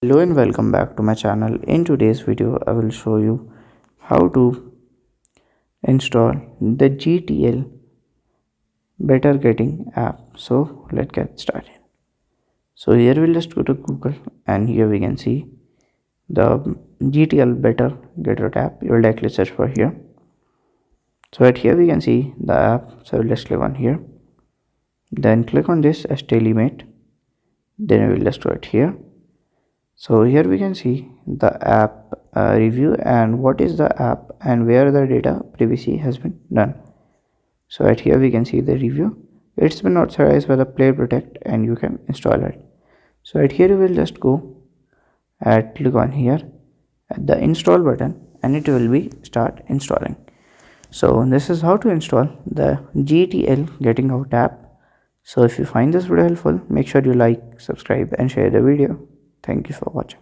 Hello and welcome back to my channel. In today's video I will show you how to install the GTL better getting app. So let's get started. So here we'll just go to Google and here we can see the GTL better getter app. You will directly search for here. So at here we can see the app. So we'll just click on here, then click on this as Telemate, then we will just go at here. So here we can see the app review and what is the app and where the data privacy has been done. So at here we can see the review. It's been authorized by the Play Protect and you can install it. So at here you will just go and click on here at the install button and it will be start installing. So this is how to install the GTL Getting Out app. So if you find this video helpful, make sure you like, subscribe and share the video. Thank you for watching.